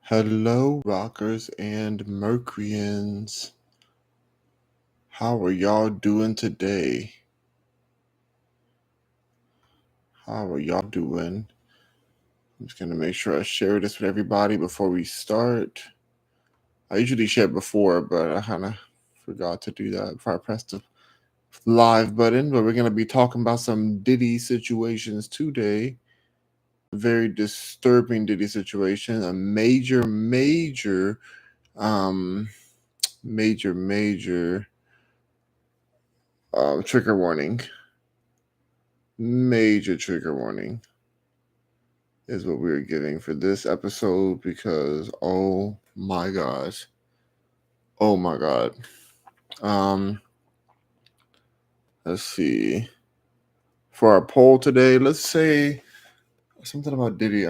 Hello, rockers and Mercuryans. How are y'all doing today? How are y'all doing? I'm just going to make sure I share this with everybody before we start. I usually share before, but I kind of forgot to do that before I pressed the live button. But we're going to be talking about some Diddy situations today. Very disturbing Diddy situation. A major trigger warning. Major trigger warning is what we're giving for this episode because oh my god. Let's see. For our poll today, let's say something about Diddy.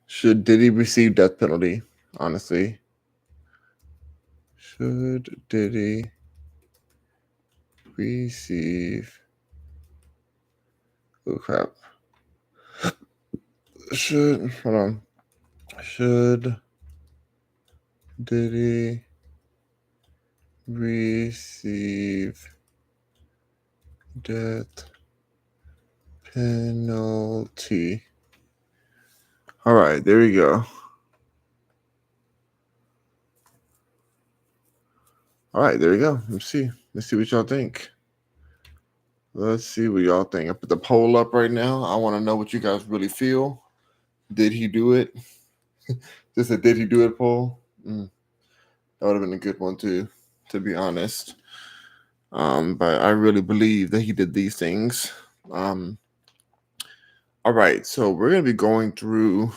Should Diddy receive death penalty? Honestly. Should Diddy receive oh crap. Should Diddy receive death penalty? All right, there we go. All right, there we go. Let's see what y'all think. I put the poll up right now. I want to know what you guys really feel. Did he do it? Just a did he do it poll? That would have been a good one too, to be honest. But I really believe that he did these things. All right, so we're gonna be going through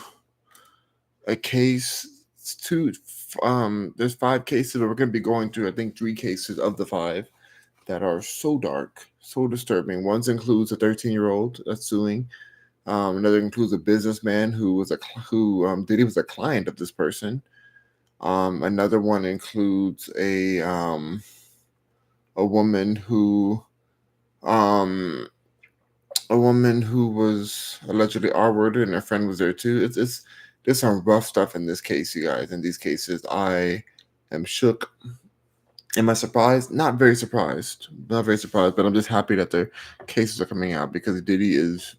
a case. There's 5 cases, but we're gonna be going through I think 3 cases of the 5 that are so dark, so disturbing. One includes a 13-year-old that's suing. Another includes a businessman who Diddy was a client of this person. Another one includes a woman who was allegedly R-worded, and her friend was there too. There's some rough stuff in this case, you guys. In these cases, I am shook. Am I surprised? Not very surprised, but I'm just happy that the cases are coming out because Diddy is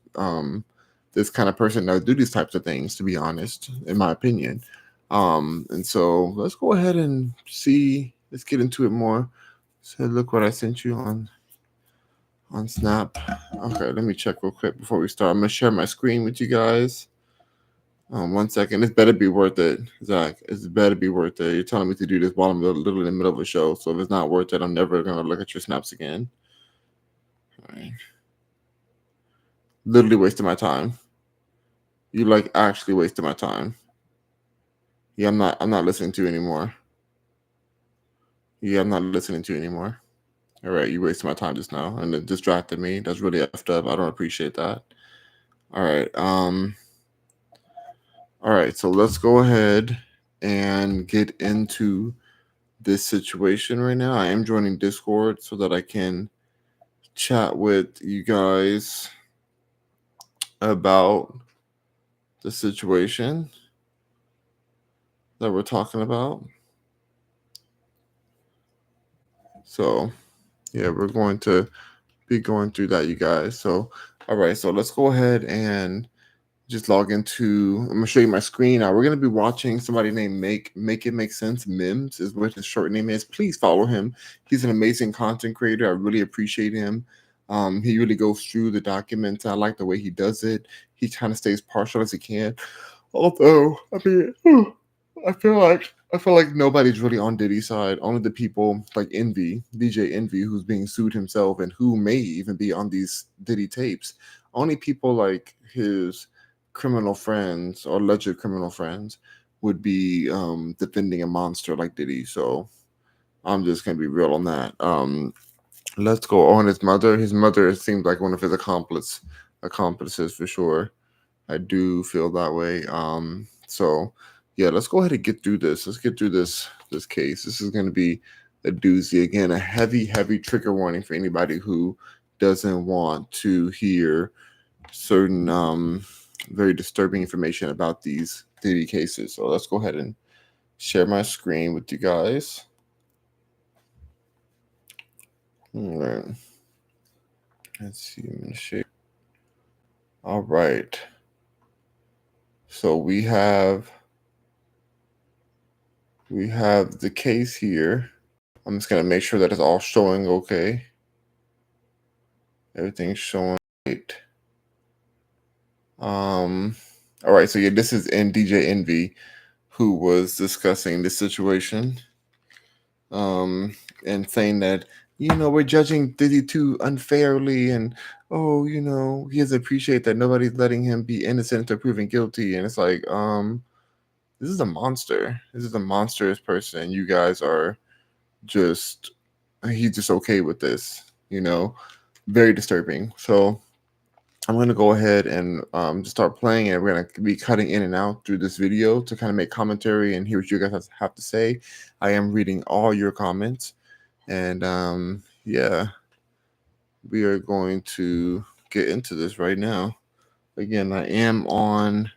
this kind of person that would do these types of things, to be honest, in my opinion. And so let's go ahead and see. Let's get into it more. So look what I sent you on Snap. Okay, let me check real quick before we start. I'm gonna share my screen with you guys. 1 second. It's better be worth it, Zach. It's better be worth it. You're telling me to do this while I'm literally in the middle of a show. So if it's not worth it, I'm never gonna look at your snaps again. All right. Literally wasting my time. You actually wasted my time. Yeah, I'm not listening to you anymore. Yeah, I'm not listening to you anymore. All right, you wasted my time just now and it distracted me. That's really effed up. I don't appreciate that. All right. All right, so let's go ahead and get into this situation right now. I am joining Discord so that I can chat with you guys about the situation that we're talking about. So, yeah, we're going to be going through that, you guys. So, all right, so let's go ahead and just log into. I'm gonna show you my screen now. We're gonna be watching somebody named Make It Make Sense. Mims is what his short name is. Please follow him. He's an amazing content creator. I really appreciate him. He really goes through the documents. I like the way he does it. He kind of stays partial as he can. Although, I mean, I feel like nobody's really on Diddy's side. Only the people like Envy, DJ Envy, who's being sued himself and who may even be on these Diddy tapes. Only people like his criminal friends or alleged criminal friends would be defending a monster like Diddy. So I'm just gonna be real on that. Let's go on his mother. His mother seems like one of his accomplices for sure. I do feel that way. So yeah, let's go ahead and get through this. Let's get through this case. This is gonna be a doozy. Again, a heavy trigger warning for anybody who doesn't want to hear certain very disturbing information about these Diddy cases. So let's go ahead and share my screen with you guys. All right. Let's see. I'm gonna share. All right. So we have the case here. I'm just gonna make sure that it's all showing okay. Everything's showing right. All right. So yeah, this is DJ Envy, who was discussing this situation, um, and saying that we're judging Diddy too unfairly, and he doesn't appreciate that nobody's letting him be innocent until proven guilty, and it's like, this is a monster. This is a monstrous person. You guys are just he's just okay with this, very disturbing. So I'm going to go ahead and just start playing it. We're going to be cutting in and out through this video to kind of make commentary and hear what you guys have to say. I am reading all your comments. And yeah, we are going to get into this right now. Again, I am on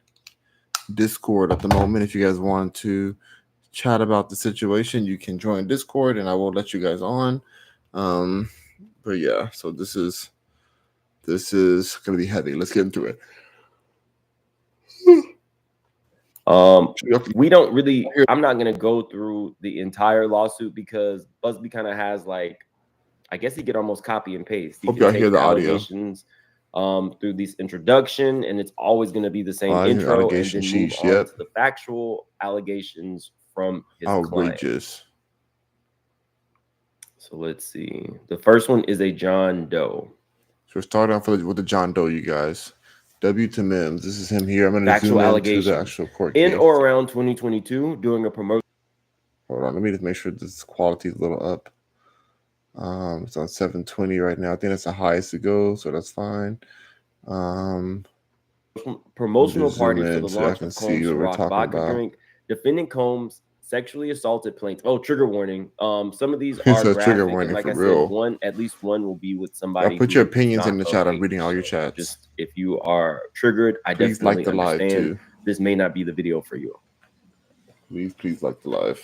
Discord at the moment. If you guys want to chat about the situation, you can join Discord and I will let you guys on. But yeah, so this is gonna be heavy. Let's get into it. We don't really, I'm not going to go through the entire lawsuit because Busby kind of has like, I guess he could almost copy and paste. He Hope can y'all hear take the the audio. allegations through this introduction, and it's always going to be the same intro, and then move on to the factual allegations from his client. So let's see. The first one is a John Doe. So we're starting off with the John Doe, you guys. W to Mims. This is him here. I'm going to Factual zoom into the actual court case. In or around 2022, during a promotion. Hold on. Let me just make sure this quality is a little up. It's on 720 right now. I think that's the highest to go, so that's fine. Promotional party for the launch of Combs Rock vodka drink. Defendant Combs sexually assaulted plaintiff. Oh, trigger warning. Some of these are graphic, and like I said, at least one will be with somebody. Put your opinions in the chat. I'm reading all your chats. Just if you are triggered, I definitely understand. This may not be the video for you. Please like the live.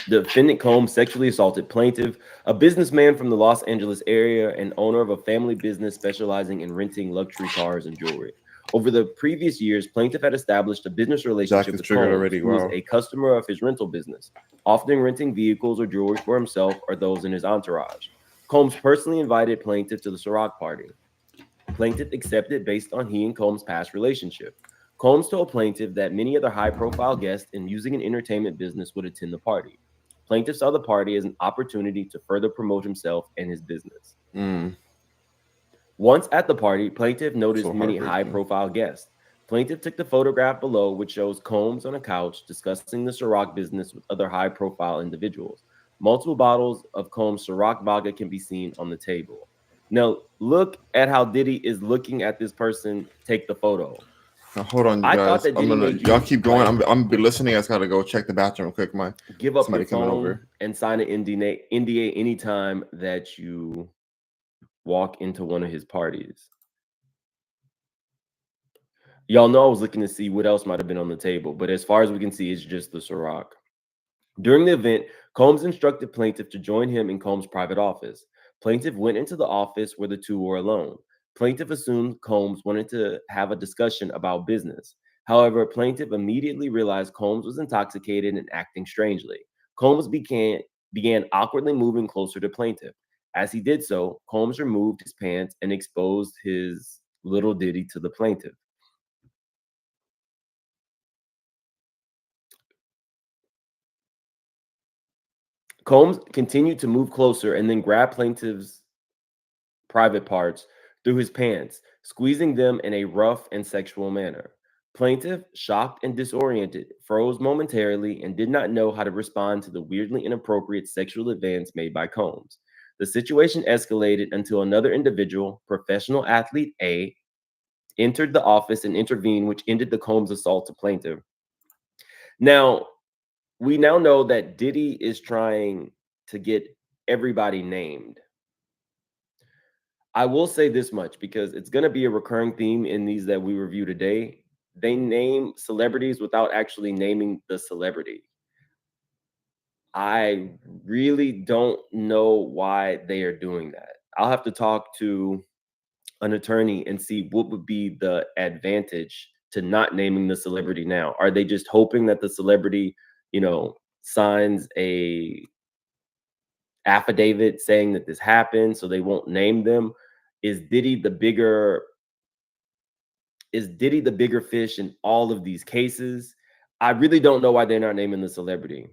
Defendant Combs sexually assaulted plaintiff, a businessman from the Los Angeles area and owner of a family business specializing in renting luxury cars and jewelry. Over the previous years, plaintiff had established a business relationship with Combs, who was a customer of his rental business, often renting vehicles or jewelry for himself or those in his entourage. Combs personally invited plaintiff to the Ciroc party. Plaintiff accepted based on he and Combs' past relationship. Combs told plaintiff that many other high-profile guests in music and entertainment business would attend the party. Plaintiff saw the party as an opportunity to further promote himself and his business. Once at the party, plaintiff noticed many high-profile guests. Plaintiff took the photograph below, which shows Combs on a couch discussing the Ciroc business with other high-profile individuals. Multiple bottles of Combs Ciroc vodka can be seen on the table. Now, look at how Diddy is looking at this person take the photo. Now, hold on, you guys. Y'all keep going. I'm gonna be listening. I just gotta go check the bathroom quick. Give up your phone and sign an NDA anytime that you walk into one of his parties. Y'all know I was looking to see what else might have been on the table, but as far as we can see, it's just the Ciroc. During the event, Combs instructed plaintiff to join him in Combs' private office. Plaintiff went into the office where the two were alone. Plaintiff assumed Combs wanted to have a discussion about business. However, plaintiff immediately realized Combs was intoxicated and acting strangely. Combs began awkwardly moving closer to plaintiff. As he did so, Combs removed his pants and exposed his little ditty to the plaintiff. Combs continued to move closer and then grabbed plaintiff's private parts through his pants, squeezing them in a rough and sexual manner. Plaintiff, shocked and disoriented, froze momentarily and did not know how to respond to the weirdly inappropriate sexual advance made by Combs. The situation escalated until another individual, professional athlete A, entered the office and intervened, which ended the Combs assault to plaintiff. Now, we now know that Diddy is trying to get everybody named. I will say this much because it's going to be a recurring theme in these that we review today. They name celebrities without actually naming the celebrity. I really don't know why they are doing that. I'll have to talk to an attorney and see what would be the advantage to not naming the celebrity now. Are they just hoping that the celebrity, signs a affidavit saying that this happened so they won't name them? Is Diddy the bigger fish in all of these cases? I really don't know why they're not naming the celebrity.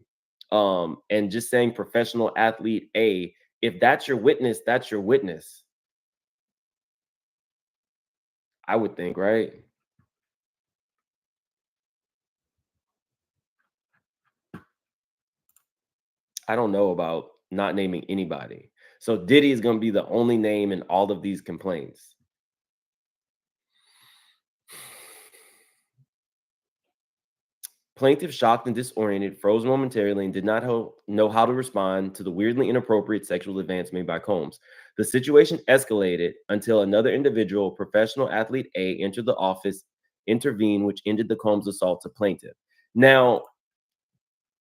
And just saying professional athlete A, if that's your witness, that's your witness. I would think, right? I don't know about not naming anybody. So Diddy is going to be the only name in all of these complaints. Plaintiff, shocked and disoriented, froze momentarily and did not know how to respond to the weirdly inappropriate sexual advance made by Combs. The situation escalated until another individual, professional athlete A, entered the office, intervened, which ended the Combs assault to plaintiff. Now,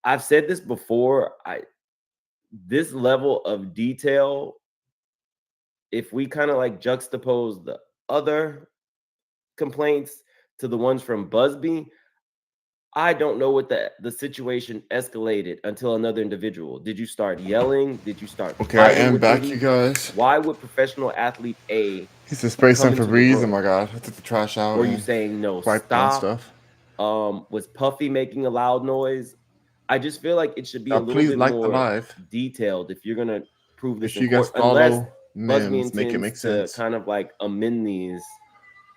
I've said this before. This level of detail, if we kind of like juxtapose the other complaints to the ones from Busby, I don't know what the situation escalated until another individual. Did you start yelling? Did you start Okay, I fighting am with back, Diddy? you guys. Why would professional athlete A He said spray come some into the Febreze. Oh room? my god, I took the trash out. Were you And saying no, wiped down stop? stuff. Was Puffy making a loud noise? I just feel like it should be Now, a little please bit like the more live. detailed if you're gonna prove Make this sure in you guys court, unless follow Busby Mims. Make it intends make to sense. kind of like amend these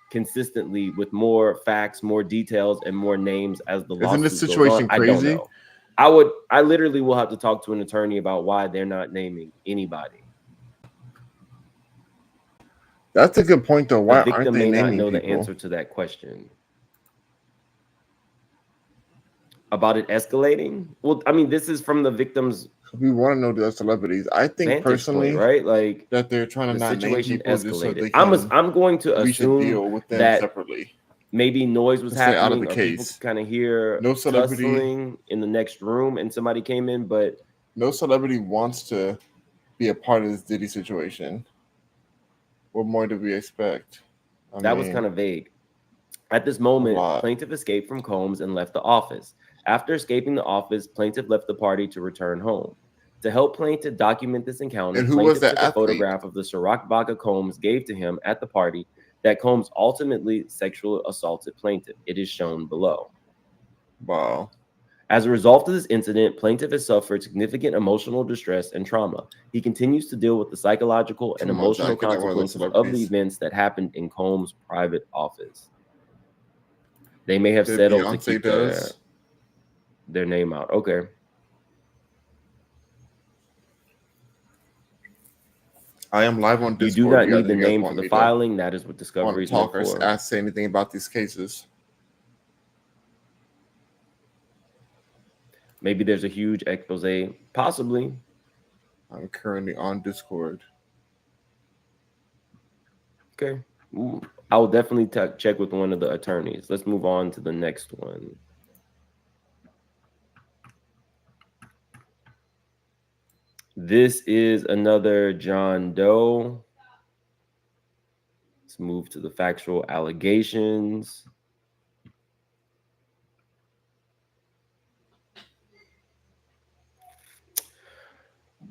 consistently with more facts, more details, and more names as the Isn't this lawsuit goes on. situation I don't crazy? know. I literally will have to talk to an attorney about why they're not naming anybody. That's a good point, though. The Why aren't victim they may not naming know the people? answer to that question. About it escalating? Well, I mean, this is from the victim's We want to know the celebrities. I think vantage point, personally right? Like that they're trying to the not name situation people just so escalated. they can I'm going to reach a assume deal with them that separately. maybe noise was Let's stay out of happening the or people case. could kind of hear No celebrity, tussling in the next room and somebody came in, but no celebrity wants to be a part of this Diddy situation. What more do we expect? I that was mean, kind of vague. At this a moment, lot. plaintiff escaped from Combs and left the office. After escaping the office, plaintiff left the party to return home. To help plaintiff document this encounter, And who was plaintiff that took a athlete? photograph of the Ciroc vodka Combs gave to him at the party that Combs ultimately sexually assaulted plaintiff. It is shown below. Wow. As a result of this incident, plaintiff has suffered significant emotional distress and trauma. He continues to deal with the psychological and Come on, emotional Jack, get that one of those consequences of the celebrities. events that happened in Combs' private office. They may have That settled to Beyonce keep does. their name out. Okay. I am live on You do Discord. not need the You guys name for want the me to filing. That is what discovery is meant talk or for. say anything about these cases? Maybe there's a huge expose. Possibly. I'm currently on Discord. Okay. I will definitely check with one of the attorneys. Let's move on to the next one. This is another John Doe. Let's move to the factual allegations.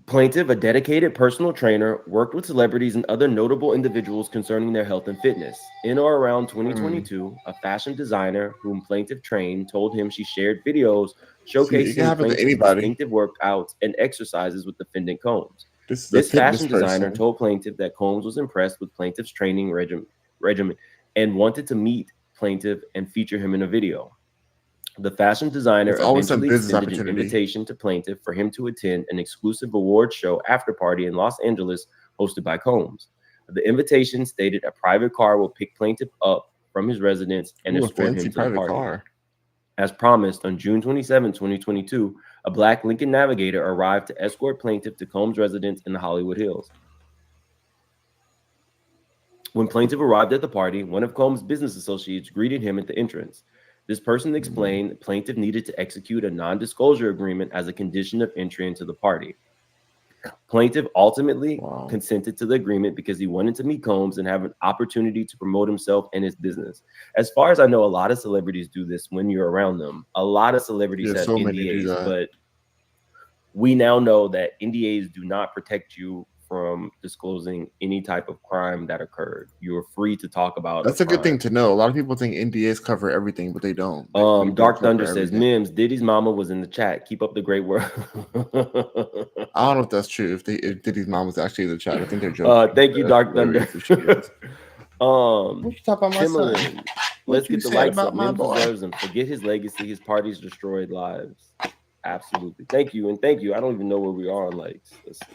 Plaintiff, a dedicated personal trainer, worked with celebrities and other notable individuals concerning their health and fitness. In or around 2022, a fashion designer whom plaintiff trained told him she shared videos See, it can showcasing happen to plaintiff's anybody. distinctive workouts and exercises with defendant Combs. This is a This fitness fashion designer person. told plaintiff that Combs was impressed with plaintiff's training regimen and wanted to meet plaintiff and feature him in a video. The fashion designer It's always some eventually business extended an opportunity. invitation to plaintiff for him to attend an exclusive award show after party in Los Angeles hosted by Combs. The invitation stated a private car will pick plaintiff up from his residence and Ooh, a escort fancy him to the private party. car. As promised, on June 27, 2022, a black Lincoln Navigator arrived to escort plaintiff to Combs' residence in the Hollywood Hills. When plaintiff arrived at the party, one of Combs' business associates greeted him at the entrance. This person explained the plaintiff needed to execute a non-disclosure agreement as a condition of entry into the party. Plaintiff ultimately consented to the agreement because he wanted to meet Combs and have an opportunity to promote himself and his business. As far as I know, a lot of celebrities do this when you're around them. A lot of celebrities have so many do NDAs, that. but we now know that NDAs do not protect you from disclosing any type of crime that occurred. You're free to talk about. That's a good thing to know. A lot of people think NDAs cover everything, but they don't. Dark Thunder says, Mims, Diddy's mama was in the chat. Keep up the great work. I don't know if that's true. If Diddy's mom was actually in the chat, I think they're joking. Thank you, Dark Thunder. What you talk about my son? Let's get the likes up. Mims deserves them. Forget his legacy. His parties destroyed lives. Absolutely. Thank you. And thank you. I don't even know where we are on likes. Let's see.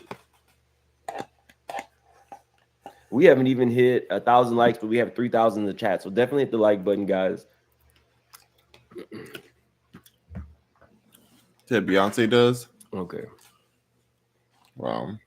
We haven't even hit 1,000 likes, but we have 3,000 in the chat. So definitely hit the like button, guys. That Beyonce does? Okay. Wow.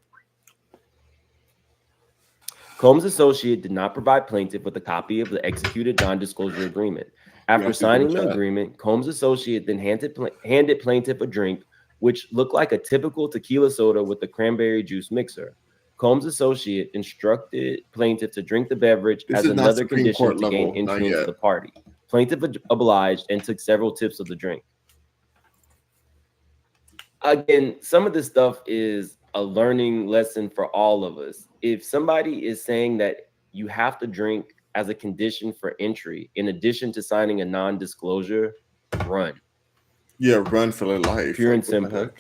Combs' associate did not provide plaintiff with a copy of the executed non-disclosure agreement. After signing the agreement, Combs' associate then handed plaintiff a drink, which looked like a typical tequila soda with a cranberry juice mixer. Combs' associate instructed plaintiff to drink the beverage as another condition to gain entry into the party. Plaintiff obliged and took several tips of the drink. Again, some of this stuff is a learning lesson for all of us. If somebody is saying that you have to drink as a condition for entry, in addition to signing a non-disclosure, run. Yeah, run for their life. Pure and simple.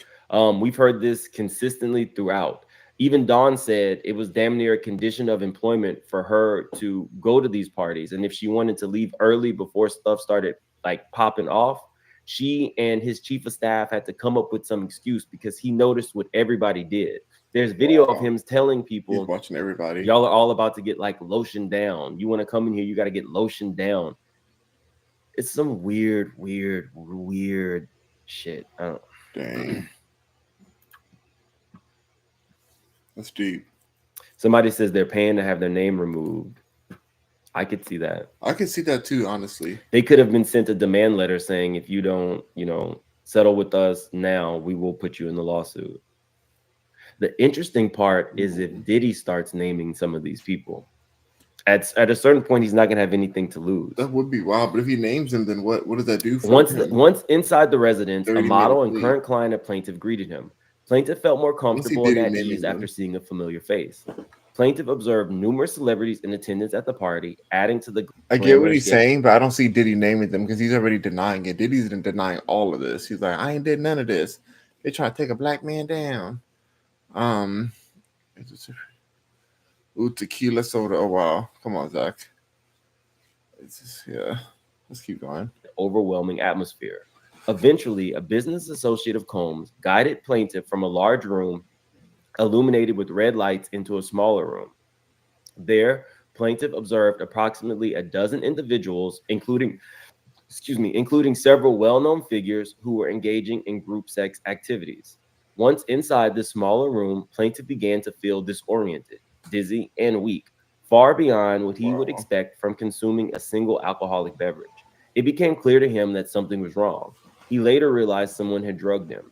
We've heard this consistently throughout. Even Dawn said it was damn near a condition of employment for her to go to these parties. And if she wanted to leave early before stuff started like popping off, she and his chief of staff had to come up with some excuse because he noticed what everybody did. There's video of him telling people, he's watching everybody, y'all are all about to get like lotioned down. You want to come in here, you got to get lotioned down. It's some weird shit. I don't. Dang. That's deep. Somebody says they're paying to have their name removed. I could see that. I could see that too, honestly. They could have been sent a demand letter saying, if you don't, settle with us now, we will put you in the lawsuit. The interesting part is if Diddy starts naming some of these people. At a certain point, he's not going to have anything to lose. That would be wild. But if he names them, then what does that do for him? Once inside the residence, a model and current client of plaintiff greeted him. Plaintiff felt more comfortable and at ease after seeing a familiar face. Plaintiff observed numerous celebrities in attendance at the party, adding to the... I get what he's saying, but I don't see Diddy naming them because he's already denying it. Diddy's denying all of this. He's like, I ain't did none of this. They try to take a black man down. Ooh, tequila soda. Oh, wow. Come on, Zach. Let's keep going. Overwhelming atmosphere. Eventually, a business associate of Combs guided plaintiff from a large room illuminated with red lights into a smaller room. There, plaintiff observed approximately a dozen individuals, including several well-known figures who were engaging in group sex activities. Once inside the smaller room, plaintiff began to feel disoriented, dizzy, and weak, far beyond what he would expect from consuming a single alcoholic beverage. It became clear to him that something was wrong. He later realized someone had drugged him.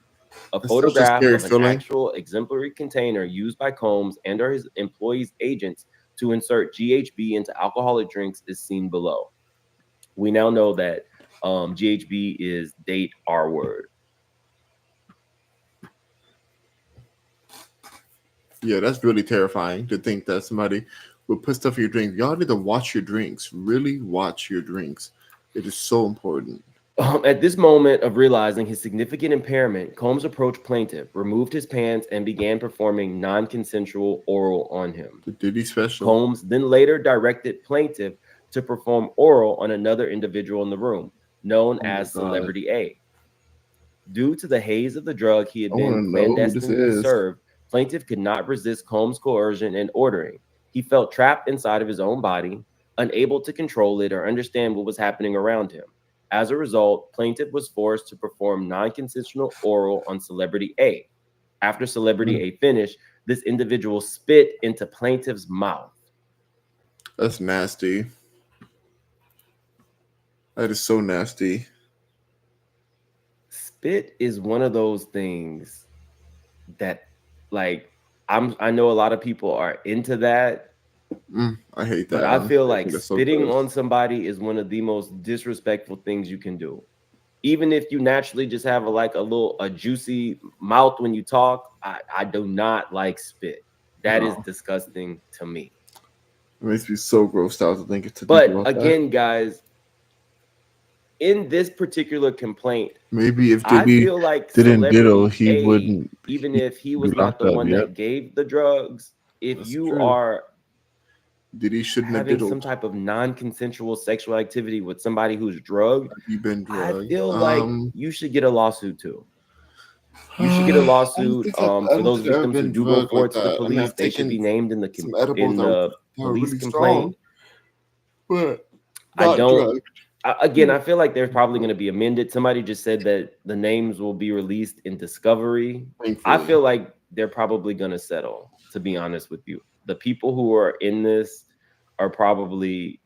A photograph of an actual exemplary container used by Combs and or his employees' agents to insert GHB into alcoholic drinks is seen below. We now know that GHB is date R word. Yeah, that's really terrifying to think that somebody would put stuff in your drink. Y'all need to watch your drinks. Really watch your drinks. It is so important. At this moment of realizing his significant impairment, Combs approached plaintiff, removed his pants, and began performing non-consensual oral on him. The Diddy special. Combs then later directed plaintiff to perform oral on another individual in the room, known as Celebrity A. Due to the haze of the drug he had been clandestinely served, plaintiff could not resist Combs' coercion and ordering. He felt trapped inside of his own body, unable to control it or understand what was happening around him. As a result, plaintiff was forced to perform non-consensual oral on Celebrity A. After Celebrity A finished, this individual spit into plaintiff's mouth. That's nasty. That is so nasty. Spit is one of those things that, like, I know a lot of people are into that, I hate but that. I Honestly, feel I like think that's so spitting gross. on somebody is one of the most disrespectful things you can do. Even if you naturally just have a juicy mouth when you talk, I do not like spit. That is No, disgusting to me. it makes me so grossed out to think to think But about that. again, guys, in this particular complaint, Maybe if I Diddy feel like didn't diddle, celebrity he A, wouldn't even he if he be was not locked the up. one Yep, that gave the drugs, if that's you true. are Diddy shouldn't have having some diddled. type of non-consensual sexual activity with somebody who's drugged, Have you been I drugged? feel like you should get a lawsuit too. You should get a I don't lawsuit. think I've, I For don't those think I've ever victims who been do go drugged like forward to the that. I mean, police, I've they should be taken named some edibles in the that were police really complaint. strong, but I not don't. drugged. Again, I feel like they're probably going to be amended. Somebody just said that the names will be released in discovery. I Thankfully, feel like they're probably going to settle. To be honest with you, the people who are in this are probably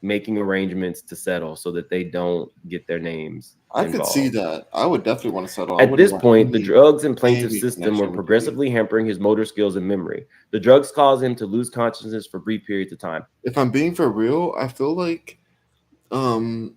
making arrangements to settle so that they don't get their names I could see involved. that. I would definitely want to settle. I At wouldn't this want point, the drugs in plaintiff's any system were connection with Diddy. progressively hampering his motor skills and memory. The drugs caused him to lose consciousness for brief periods of time. If I'm being for real, I feel like um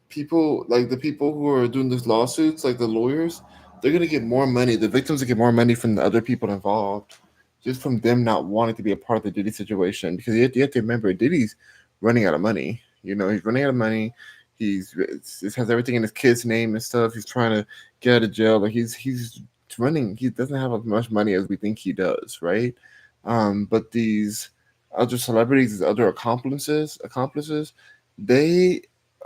people like the people who are doing these lawsuits, like the lawyers, they're gonna get more money. The victims will get more money from the other people involved, just from them not wanting to be a part of the Diddy situation. Because you have to remember, Diddy's running out of money. You know, he's running out of money. He has everything in his kid's name and stuff. He's trying to get out of jail. Like he's running. He doesn't have as much money as we think he does, right? But these other celebrities, these other accomplices, they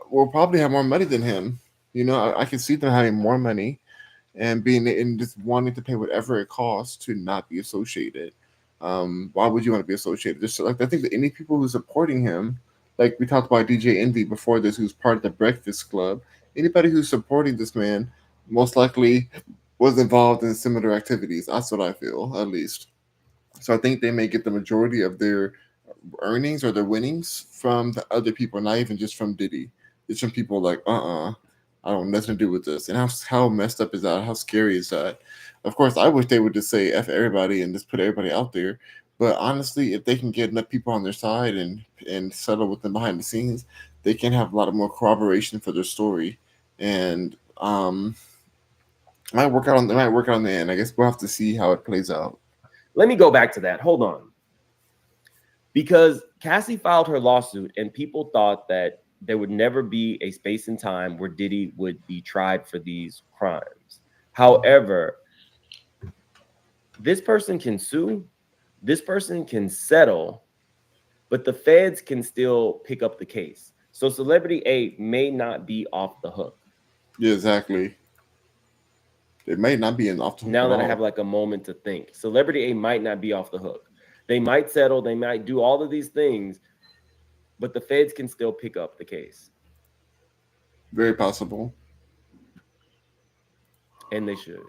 will probably have more money than him. You know, I can see them having more money and being and just wanting to pay whatever it costs to not be associated. Why would you want to be associated? Just like I think that any people who's supporting him, like we talked about DJ Envy before this, who's part of the Breakfast Club. Anybody who's supporting this man most likely was involved in similar activities. That's what I feel, at least. So I think they may get the majority of their earnings or their winnings from the other people, not even just from Diddy. It's from people like, I don't want nothing to do with this. And how messed up is that? How scary is that? Of course, I wish they would just say F everybody and just put everybody out there. But honestly, if they can get enough people on their side and settle with them behind the scenes, they can have a lot of more corroboration for their story. And it might work out in the end. I guess we'll have to see how it plays out. Let me go back to that. Hold on. Because Cassie filed her lawsuit and people thought that there would never be a space and time where Diddy would be tried for these crimes. However, this person can sue, this person can settle, but the feds can still pick up the case. So Celebrity A may not be off the hook. Yeah, exactly. It may not be an off the hook Now at that I have all. like a moment to think, Celebrity A might not be off the hook. They might settle, they might do all of these things, but the feds can still pick up the case. Very possible. And they should.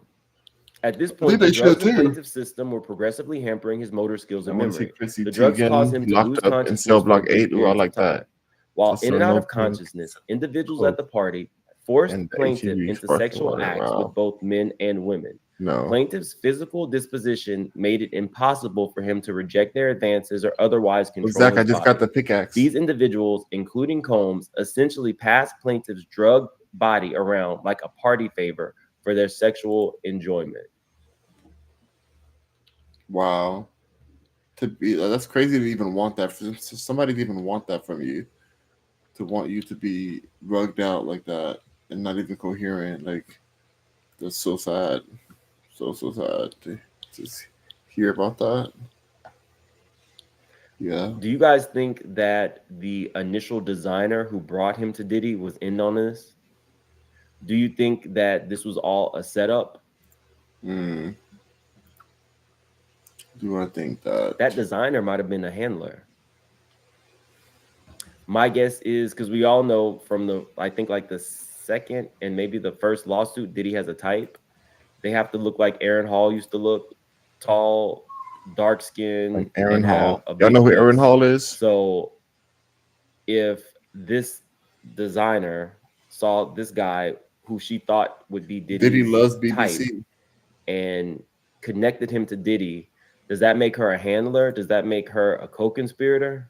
At this I think point, the they should drugs in too. plaintiff's system were progressively hampering his motor skills I and want to see memory. Chrissy The T drugs caused again, him to locked lose up in cell consciousness for block brief 8. Ooh, I periods of like time. that. While Just in so and out no of pink. consciousness, individuals at Oh, the party forced and the plaintiff ATV into sparkling sexual water. acts with Wow. both men and women. No. Plaintiff's physical disposition made it impossible for him to reject their advances or otherwise Oh, control Zach, I his just got body. the pickaxe. These individuals, including Combs, essentially passed plaintiff's drug body around like a party favor for their sexual enjoyment. Wow. To be That's crazy to even want that. For somebody to even want that from you, to want you to be rugged out like that and not even coherent. Like that's so sad. So sad to just hear about that. Yeah. Do you guys think that the initial designer who brought him to Diddy was in on this? Do you think that this was all a setup? Mm. Do I think that? That designer might have been a handler. My guess is because we all know from I think like the second and maybe the first lawsuit, Diddy has a type. They have to look like Aaron Hall used to look, tall, dark skin, Like Aaron and have Hall. a Y'all big know who Aaron waist. Hall is? So if this designer saw this guy who she thought would be Diddy Diddy's loves type BBC. and connected him to Diddy, does that make her a handler? Does that make her a co-conspirator?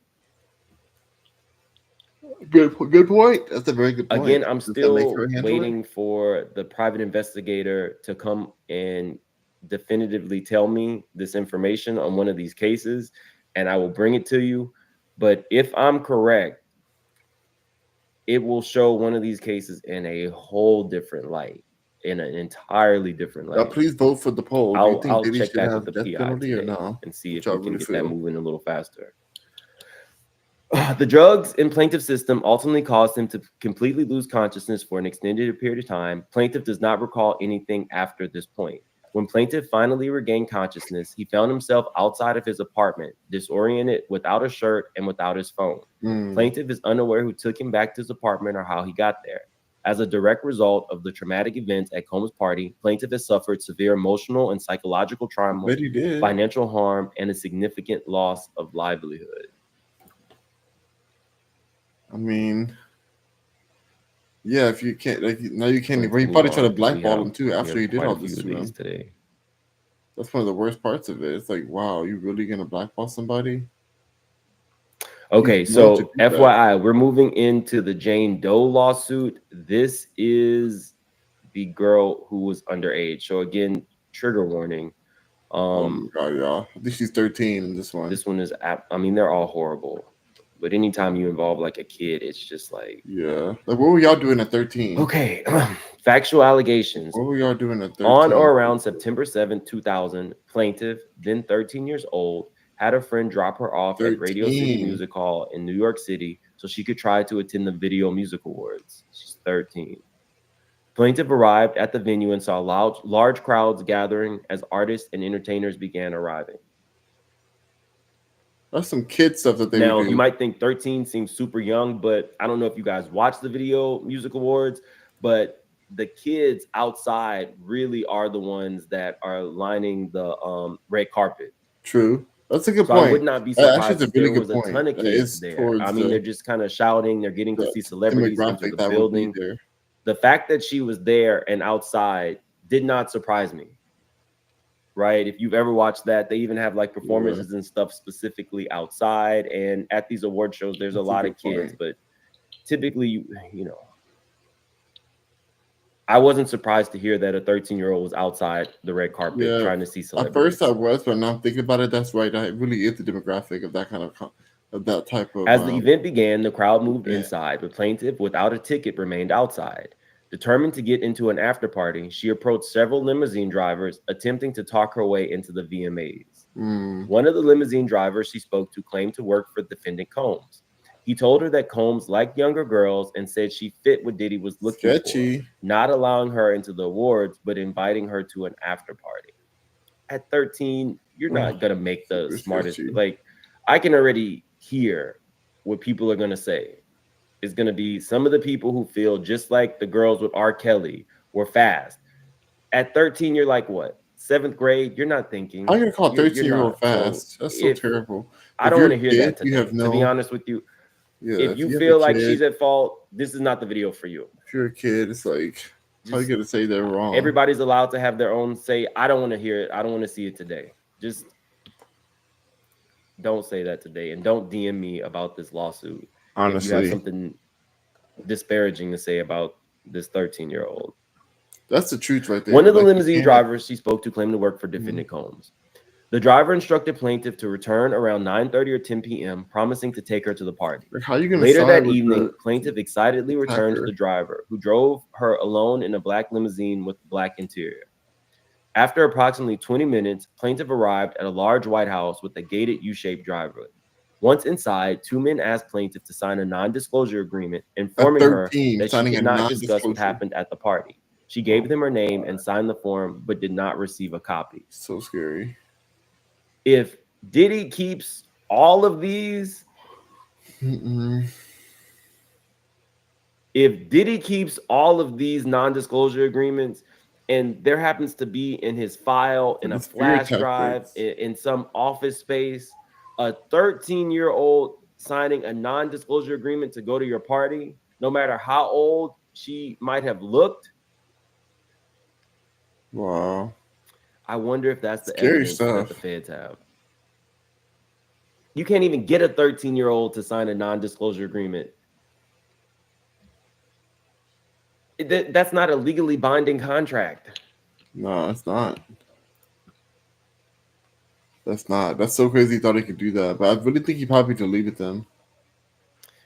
Good point. That's a very good point. Again, I'm Does that make her still a handler? waiting for the private investigator to come and definitively tell me this information on one of these cases, and I will bring it to you. But if I'm correct, it will show one of these cases in a whole different light, in an entirely different Y'all light. please vote for the poll. Do you think I'll Diddy check should back with have the death PI penalty or today no? and see What if y'all we can really get that feel? moving a little faster. The drugs in plaintiff's system ultimately caused him to completely lose consciousness for an extended period of time. Plaintiff does not recall anything after this point. When plaintiff finally regained consciousness, he found himself outside of his apartment, disoriented, without a shirt and without his phone. Plaintiff is unaware who took him back to his apartment or how he got there. As a direct result of the traumatic events at Combs' party, plaintiff has suffered severe emotional and psychological I trauma, bet he did. financial harm, and a significant loss of livelihood. I mean, yeah, if you can't, like, now you can't. Let's Well, you move probably try to on. blackball him too We after have he did quite all a few this of to these him. today. That's one of the worst parts of it. It's like, wow, you really gonna blackball somebody? Okay, He's known to so do that. FYI, we're moving into the Jane Doe lawsuit. This is the girl who was underage. So again, trigger warning. Oh my god, y'all! I think she's 13 in this one. This one is, I mean, they're all horrible. But anytime you involve like a kid, it's just like, Yeah, like what were y'all doing at 13? okay. Factual allegations. What were y'all doing at 13? On or around September 7th, 2000, plaintiff, then 13 years old, had a friend drop her off at Radio City 13. Music Hall in New York City so she could try to attend the Video Music Awards. She's 13. Plaintiff arrived at the venue and saw large crowds gathering as artists and entertainers began arriving. That's some kid stuff that they Now, would do. you might think 13 seems super young, but I don't know if you guys watch the Video Music Awards, but the kids outside really are the ones that are lining the red carpet. True. That's a good So point. I would not be Actually, surprised it's a if really there good was a point. ton of kids It's there. I towards mean, they're just kind of shouting. They're getting to the see celebrities enter demographic the that would be building. there. The fact that she was there and outside did not surprise me. Right? If you've ever watched that, they even have like performances and stuff specifically outside. And at these award shows, there's That's a lot good of kids, point. but typically, you know, I wasn't surprised to hear that a 13-year-old was outside the red carpet Yeah. trying to see At celebrities. first I was, but now I'm thinking about it. That's right. That really is the demographic of that kind of that type of. As the event began, the crowd moved event. inside, but plaintiff, without a ticket, remained outside. Determined to get into an after party, she approached several limousine drivers, attempting to talk her way into the VMAs. One of the limousine drivers she spoke to claimed to work for defendant Combs. He told her that Combs liked younger girls and said she fit what Diddy was looking for, not allowing her into the awards, but inviting her to an after party. At 13, you're not going to make the smartest. Like, I can already hear what people are going to say. It's going to be some of the people who feel just like the girls with R. Kelly were fast. At 13, you're like, what? 7th grade? You're not thinking. I'm gonna call You're 13-year-old fast. So That's so terrible. I don't want to hear that today. You have to be honest with you, if you have feel a like kid, she's at fault, this is not the video for you. if you're a kid, it's like, how you gonna say they're wrong? Everybody's allowed to have their own say. I don't want to hear it. I don't want to see it today. Just don't say that today, and don't DM me about this lawsuit. Honestly, if you have something disparaging to say about this 13-year-old. That's the truth right there. One of the limousine drivers she spoke to claimed to work for defendant Combs. The driver instructed plaintiff to return around 9:30 or 10 p.m., promising to take her to the party. Like, how you gonna Later that evening, plaintiff excitedly returned to the driver, who drove her alone in a black limousine with a black interior. After approximately 20 minutes, plaintiff arrived at a large white house with a gated U-shaped driveway. Once inside, two men asked plaintiff to sign a non-disclosure agreement, informing her that she could not discuss what happened at the party. She gave them her name and signed the form, but did not receive a copy. So scary. If Diddy keeps all of these, if Diddy keeps all of these non-disclosure agreements, and there happens to be in his file, in a It's fear flash drive, tactics. in some office space, a 13-year-old signing a non-disclosure agreement to go to your party, no matter how old she might have looked. Wow. I wonder if that's the Scary evidence that the stuff. feds have. You can't even get a 13-year-old to sign a non-disclosure agreement. That's not a legally binding contract. No, it's not. That's not. That's so crazy. He thought he could do that, but I really think he probably deleted them.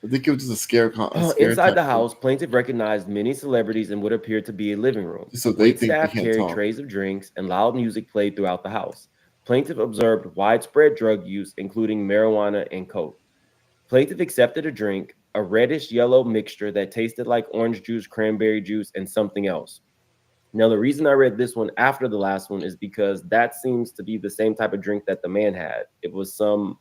I think it was just a scare Inside the tactic, house, plaintiff recognized many celebrities in what appeared to be a living room. just so they Wait think they staff can't carried talk. trays of drinks, and loud music played throughout the house. Plaintiff observed widespread drug use, including marijuana and coke. Plaintiff accepted a drink, a reddish yellow mixture that tasted like orange juice, cranberry juice, and something else. Now, the reason I read this one after the last one is because that seems to be the same type of drink that the man had. It was some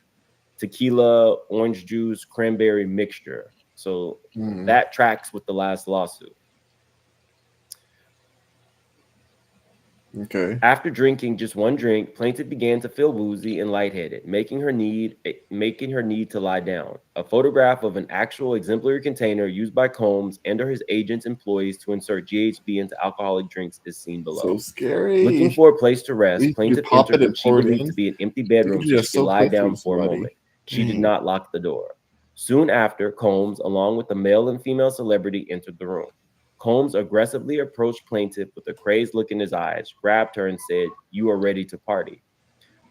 tequila, orange juice, cranberry mixture. So Mm, that tracks with the last lawsuit. okay. After drinking just one drink, plaintiff began to feel woozy and lightheaded, making her need to lie down. A photograph of an actual exemplary container used by Combs and or his agents' employees to insert GHB into alcoholic drinks is seen So below. Looking scary. for a place to rest, You plaintiff pop entered it what and she pour it believed to in. be an empty They bedroom could so do that she could so lie quickly down with for a somebody. moment. She did Dang. not lock the door. Soon after, Combs, along with the male and female celebrity, entered the room. Combs aggressively approached plaintiff with a crazed look in his eyes, grabbed her, and said, "You are ready to party."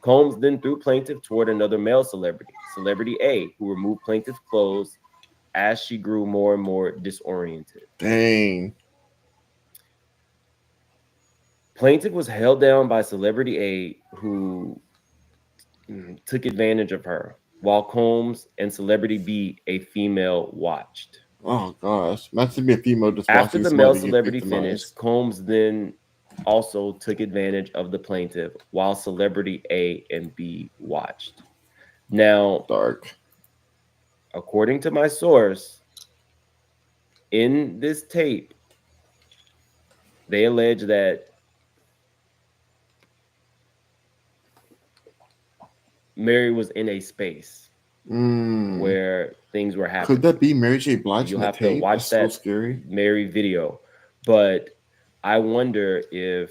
Combs then threw plaintiff toward another male celebrity, Celebrity A, who removed plaintiff's clothes as she grew more and more disoriented. Dang. Plaintiff was held down by Celebrity A, who took advantage of her, while Combs and Celebrity B, a female, watched. Oh gosh. Imagine being a female just After watching the male somebody get celebrity finished, victimized. Combs then also took advantage of the plaintiff while Celebrity A and B watched. Now, Dark. according to my source, in this tape, they allege that Mary was in a space Mm. where things were Could happening. that be Mary J. Blige in You'll the have to tape? watch That's so that scary. Mary video, but I wonder if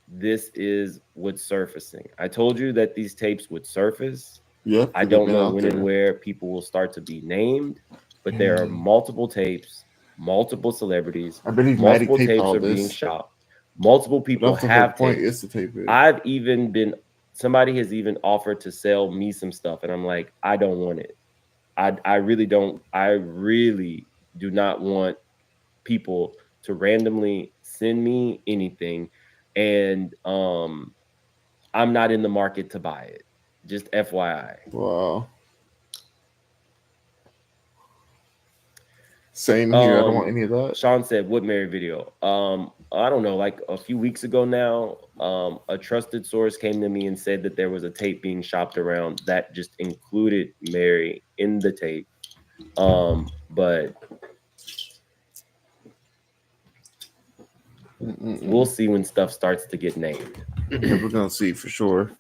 this is what's surfacing. I told you that these tapes would surface. Yep, I because they've don't been know out when and there. where people will start to be named, but there are Dang. multiple tapes, multiple celebrities, I believe Maddie multiple taped tapes all are being this. shot. Multiple But people that's the whole have point is tapes. to tape it. I've even been somebody has even offered to sell me some stuff, and I'm like, I don't want it. I really don't. I really do not want people to randomly send me anything, and I'm not in the market to buy it. Just FYI. Wow. Same here. I don't want Um, any of that. Sean said, "What Mary video?" I don't know. Like a few weeks ago now, a trusted source came to me and said that there was a tape being shopped around that just included Mary in the tape. But we'll Mm-mm-mm. see when stuff starts to get named. Yeah, we're gonna see for sure.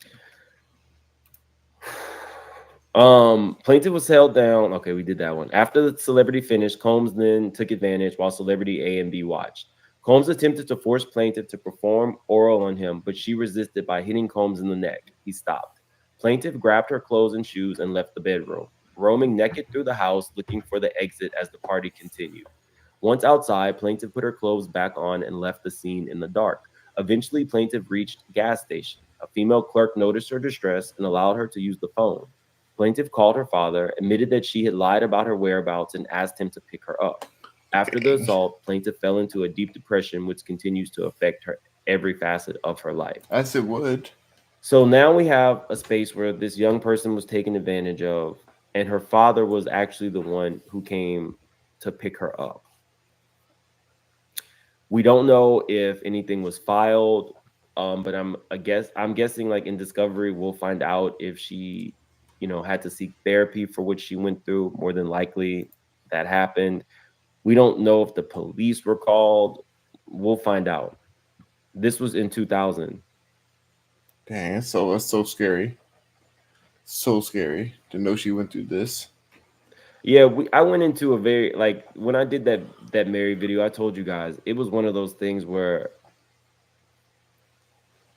Plaintiff was held down. Okay, we did that one. After the celebrity finished, Combs then took advantage while celebrity A and B watched. Combs attempted to force plaintiff to perform oral on him, but she resisted by hitting Combs in the neck. He stopped. Plaintiff grabbed her clothes and shoes and left the bedroom, roaming naked through the house looking for the exit as the party continued. Once outside, plaintiff put her clothes back on and left the scene in the dark. Eventually, plaintiff reached a gas station. A female clerk noticed her distress and allowed her to use the phone. Plaintiff called her father, admitted that she had lied about her whereabouts, and asked him to pick her up. After the Dang. assault, plaintiff fell into a deep depression, which continues to affect her every facet of her life. As it would. So now we have a space where this young person was taken advantage of, and her father was actually the one who came to pick her up. We don't know if anything was filed, but I'm guessing like in discovery we'll find out if she, had to seek therapy for what she went through. More than likely that happened. We don't know if the police were called. We'll find out. This was in 2000. Dang, that's so scary. So scary to know she went through this. Yeah, I went into a very like when I did that Mary video, I told you guys it was one of those things where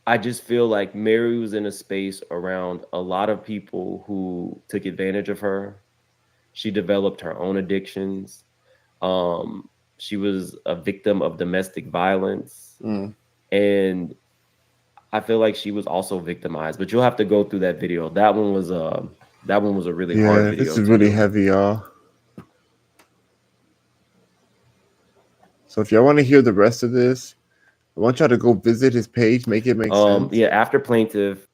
I just feel like Mary was in a space around a lot of people who took advantage of her. She developed her own addictions. Um, she was a victim of domestic violence, Mm. and I feel like she was also victimized. But you'll have to go through that video. That one was a really hard Yeah, this video is to really do. heavy, y'all. So if y'all want to hear the rest of this, I want y'all to go visit his page, make it make sense. Yeah, after plaintiff,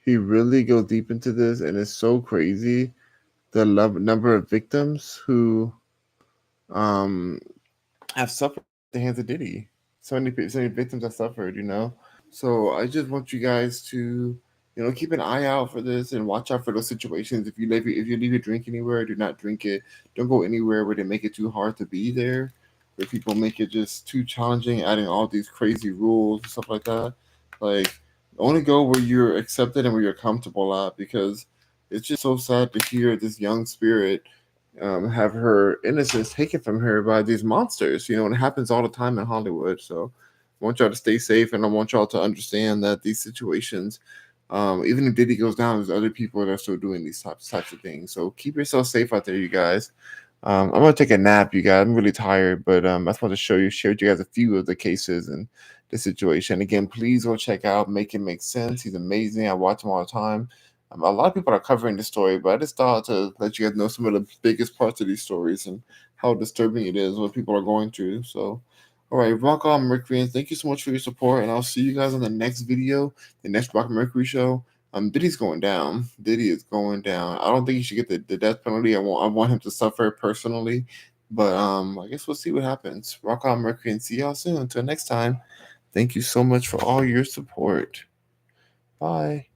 He really goes deep into this, and it's so crazy the number of victims who um have suffered at the hands of Diddy. So many victims have suffered, you know. So I just want you guys to, keep an eye out for this and watch out for those situations. If you leave your drink anywhere, do not drink it. Don't go anywhere where they make it too hard to be there, where people make it just too challenging, adding all these crazy rules and stuff like that. Like only go where you're accepted and where you're comfortable at, because it's just so sad to hear this young spirit have her innocence taken from her by these monsters. And it happens all the time in Hollywood. So I want y'all to stay safe, and I want y'all to understand that these situations, even if Diddy goes down, there's other people that are still doing these types of things. So keep yourself safe out there, you guys. I'm gonna take a nap, you guys. I'm really tired, but I just want to share with you guys a few of the cases and the situation. Again, please go check out Make It Make Sense. He's amazing. I watch him all the time. A lot of people are covering the story, but I just thought to let you guys know some of the biggest parts of these stories and how disturbing it is, what people are going through. So, all right, rock on, Mercury, and thank you so much for your support. And I'll see you guys on the next video, the next Rock Mercury show. Diddy's going down. Diddy is going down. I don't think he should get the death penalty. I want him to suffer personally, but I guess we'll see what happens. Rock on, Mercury, and see y'all soon. Until next time, thank you so much for all your support. Bye.